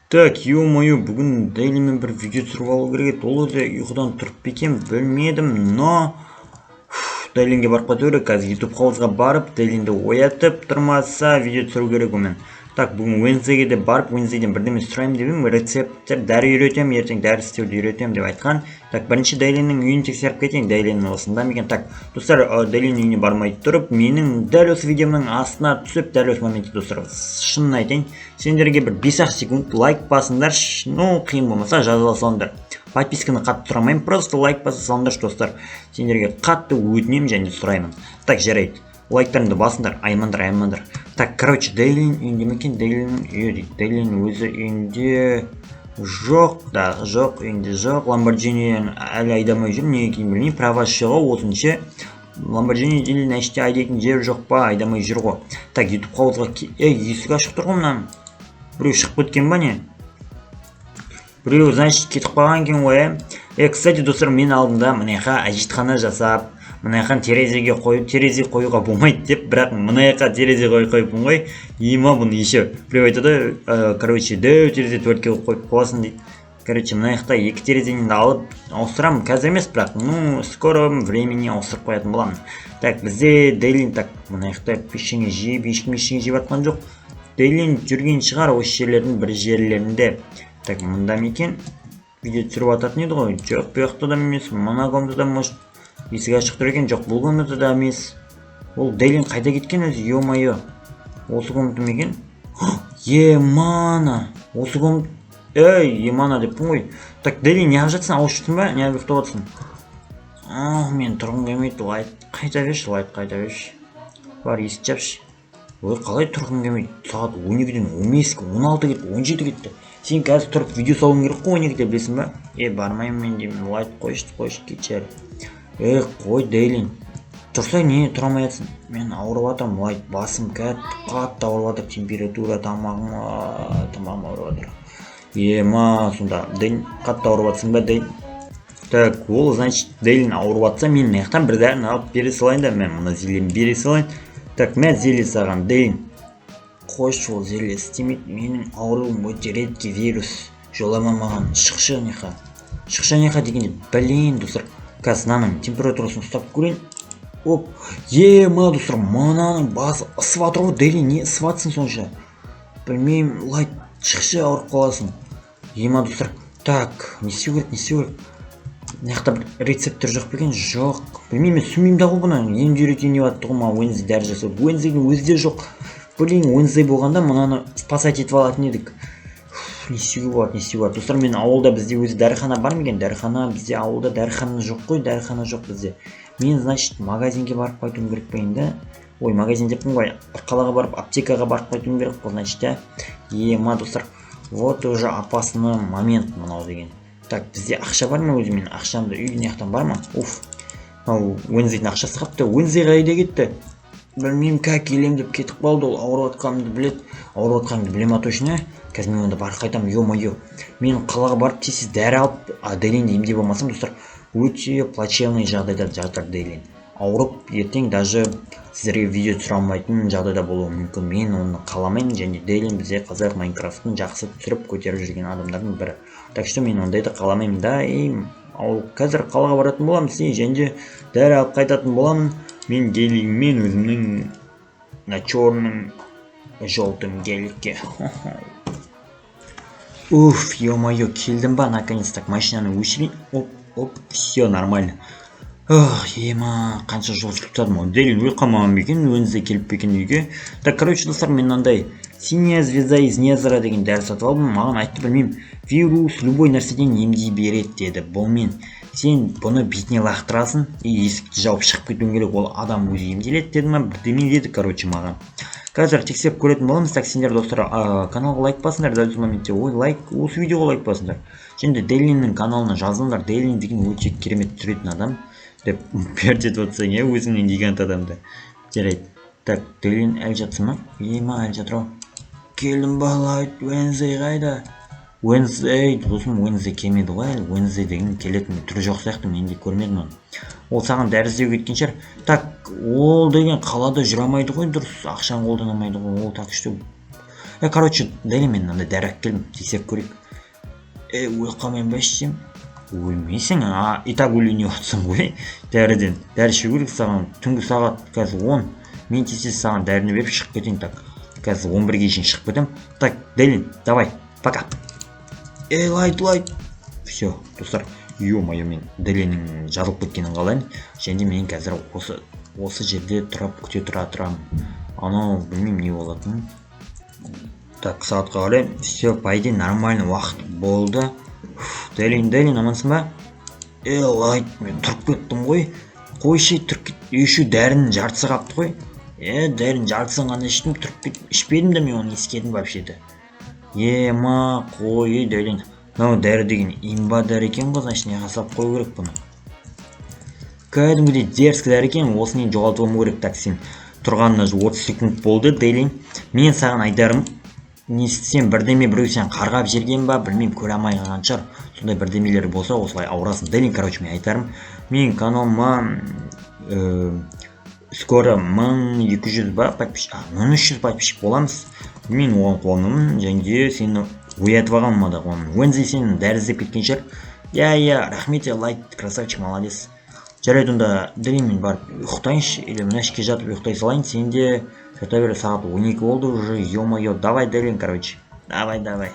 Так, ё-моё, бүгін Дейлимен бір видео түсіріп алу керек еді. Ол кезде ұйқыдан тұрып па екенмін, білмедім, но Дейлинге барып қайту керек. Қазір YouTube қауызға барып, Дейлинді оятып тұрмаса видео түсіру керек омен. Так, бүгін Wednesdayге де барып, Wednesdayден бірдеме сұраймын деп едім, рецепттер, дәрі үйретемін, ертең дәрі істеуді үйретемін деп айтқан. Так, бірінші Дейлиннің үйін тексеріп кетейін, Дейлиннің осында ма екен. Так, достар, Дейлиннің үйіне бармай тұрып, менің дәл осы видеомның астына түсіп, дәл осы моментте достар, шынын айтайын, сендерге бір 5-ақ секунд лайк басыңдар, ну, қиын болмаса жазыла салыңдар. Подписканы қатты сұрамаймын, просто лайк баса салыңдаршы достар. Сендерге қатты өтінемін және сұраймын. Так, жарайды. Лайктарыңды басыңдар, аймандар. Так, короче, Дейлин үйінде ме екен? Дейлиннің үйі дейді. Дейлин өзі үйінде жоқ, үйінде жоқ. Ламборджини әлі айдамай жүр, не екенін білмеймін. Права шығу осынша. Ламборджини или нәште айдайтын жер жоқ па, айдамай жүр ғой. Так, YouTube қауызға есік ашық тұр ғой мынаның. Біреу шығып кеткен ба не? Біреу, значит, кетіп қалған екен ғой. Кстати, достар, мен алдында мынаяққа әжетхана жасап, мынаяққа терезе қоюға болмайды деп, бірақ мынаяққа терезе қойыппын ғой. Ема бұны еще біреу айтады, короче, дәу терезе төртке қойып қоясың дейді. Короче, мынаяқта екі терезені алып ауыстырамын, қазір емес, бірақ, ну, скоро времени ауыстырып қоятын боламын. Так, бізде Дейлин, так, мынаяқта пешеңе жеп жатқан жоқ. Дейлин жүрген шығар осы жерлердің бір жерлерінде. Так, мұнда мекен видео түсіріп ататын еді ғой. Жоқ, бұл жақта да емес, мына комнатада может есік ашық тұр екен. Жоқ, бұл комнатада емес. Ол Дейлин қайда кеткен өзі, ё-моё. Осы комната мекен? Емана. Осы комната. Емана деппін ғой. Так, Дейлин неғып жатсың, ауыз жұттың ба? Неғып ұйықтап жатсың? Мен тұрғым келмейді, лайт қайта берші. Бар, есік жапшы. Ой, қалай тұрғым келмейді? Сағат 12-ден 15-ге, 16 кетті, 17 кетті. Сен қазір тұрып видео салуың керек қой, 12-де білесің ба? Бармаймын мен деймін, лайт қойшы, кетшер. Қой, Дейлин. Тұрсай, не тұра алмайсың? Мен ауырып жатырмын, лайт, басым қатты ауырып жатыр, температура, тамағым ауырып жатыр. Ма, сонда, Дейлин, қатты ауырып жатсың ба, Дейлин? Так, ол, значит, Дейлин ауырып жатса, мен маяқтан бір дәрін алып бере салайын да, мен мұны зелені бере салайын. Так, мен зеле саған, Дейлин. Қойшы, ол зеле істемейді, менің ауруым өте редкий вирус. Жолама маған, шықша дегенде, блин, достар, қазір мынаның температурасын ұстап көрейін. Оп, ма, достар, мынаның басы ысып жатыр ғой, Дейлин, не ысып жатсың сонша? Білмеймін, лайт, шықша ауырып қаласың. Ма, достар, так, не істеу керек? Мынаяқта бір рецепттер жоқ па екен? Жоқ. Білмеймін, сүмеймін да ғой бұны. Емді үйретейін деп жатты ғой, ма Wednesday дәрі жасап. Wednesday'дің өзі де жоқ. Блин, Wednesday болғанда мынаны спасать етіп алатын едік. Не істеуге болады? Достар, мен ауылда бізде өзі дәріхана бар ма екен? Бізде ауылда дәріхана жоқ қой, дәріхана жоқ бізде. Мен, значит, магазинге барып қайтуым керек па енді? Ой, магазин деппін ғой, қалаға барып, аптекаға барып қайтуым керек қой, значит, ма, достар, вот уже опасный момент мынау деген. Так, бізде ақша бар ма өзі? Мен ақшамды үйден яқтан бар ма? Wednesday'дің ақшасы қапты. Wednesday қайда кетті? Білмеймін, келем деп кетіп қалды. Ол ауырып жатқанымды білем точно. Қазір мен онда барып қайтамын, ё-моё. Мен қалаға барып тез дәрі алып, Дейлинді емдеп болмасам, достар, өте плачевный жағдайда жатыр Дейлин. Ауырып, ертең даже сіздерге видео түсіре алмайтын жағдайда болуы мүмкін. Мен оны қаламаймын, және Дейлин бізде қазақ Майнкрафтын жақсы түсіріп көтеріп жүрген адамдардың бірі. Так что мен ондайды қаламаймын да, қазір қалаға баратын боламын, және дәрі алып қайтатын боламын. Мен Дейлинмен өзімнің на черным желтым геликке. Ё-моё, келдім ба, наконец-то, машинаны өшірейін. Оп, все нормально. Ема, қанша жол жүріп тұрдым ғой. Дейлин өліп қалмаған ба екен, Wednesday келіп екен үйге. Так, короче, достар, мен мынандай синяя звезда из Незера деген дәрі сатып алдым. Маған айтты, білмеймін, вирус любой нәрседен емдей береді деді. Бұл мен, сен бұны бетіне лақтырасың, есікті жауып шығып кетуің керек, ол адам өзі емделеді деді ма, бірдеме деді, короче, маған. Қазір тексеріп көретін боламыз. Так, сендер, достар, каналға лайк басыңдар, дәл осы моментте, осы видеоға лайк басыңдар. Және Дейлиннің каналына жазыңдар, Дейлин деген өте керемет түсіретін адам деп пердетіп отырсаң, өзіңнен гигант адамды. Жарайды. Так, Дейлин әлі жатсы ма? Ма, әлі жатыр ау. Келдім ба, лайт, Wednesday қайда? Wednesday, досым, Wednesday келмеді ғой, әлі Wednesday деген келетін түрі жоқ сияқты, мен де көрмедім оны. Ол саған дәрі іздеу кеткен шығар. Так, ол деген қалада жүре алмайды ғой, дұрыс, ақшаны қолдана алмайды ғой, ол так что Короче, дәле мен мынандай дәрі алып келдім, тексеріп көрейік. Өліп қалмайын ба ішсем? Өлмейсің, и так өлейін отырсың ғой. Дәріден. Дәрі ішу керек саған. Түнгі сағат қазір 10. Мен тез саған дәріні беріп шығып кетейін. Так, қазір 11-ге шейін шығып кетем. Так, Дәлен, давай, пока. Лайт. Все, достар. Ё-моё, мен Дәленнің жазылып кеткенін қалайын. Және мен қазір осы жерде тұрып күте тұрамын. Анау білмеймін не болатынын. Так, сағатқа қарай. Все, по идее нормально уақыт болды. Дәлен, амансың ба? Лайт, мен тұрып кеттім ғой. Қойшы, тұрып кет. Еще дәрінің жартысы қапты ғой. Дәрінің жартысын ғана іштім, тұрып кет. Ішпедім де мен оны ескедім вообще-то. Қой, Дәлен. Мынау дәрі деген имба дәрі екен ғой, значит, неға салып қою керек бұны. Кәдімгідей дерзкі дәрі екен, осыны жоғалтуым керек. Так, сен тұрғанына 30 секунд болды, Дәлен. Мен саған айтарым, не істесем бірдеме біреу сен қарғап жерген ба, білмеймін, көре алмай қалған шығар. Сондай бірдемелер болса, осылай ауырасың. Дәлен, короче, мен айтарым, мен каналыма скоро 1200 ба подписчик, 1300 подписчик боламыз. Мен оған қуанамын, және де сені оятып алғаныма да қуанамын. Уэнзи сені дәрі іздеп кеткен шығар. Рахмет, лайк, красавчик, молодец. Жарайды, онда Дәлен, мен барып ұйықтайыншы, или мына ішке жатып ұйықтай салайын. Сен де жата бер, сағат 12 болды уже, ё-моё. Давай, Дәлен, короче. Давай.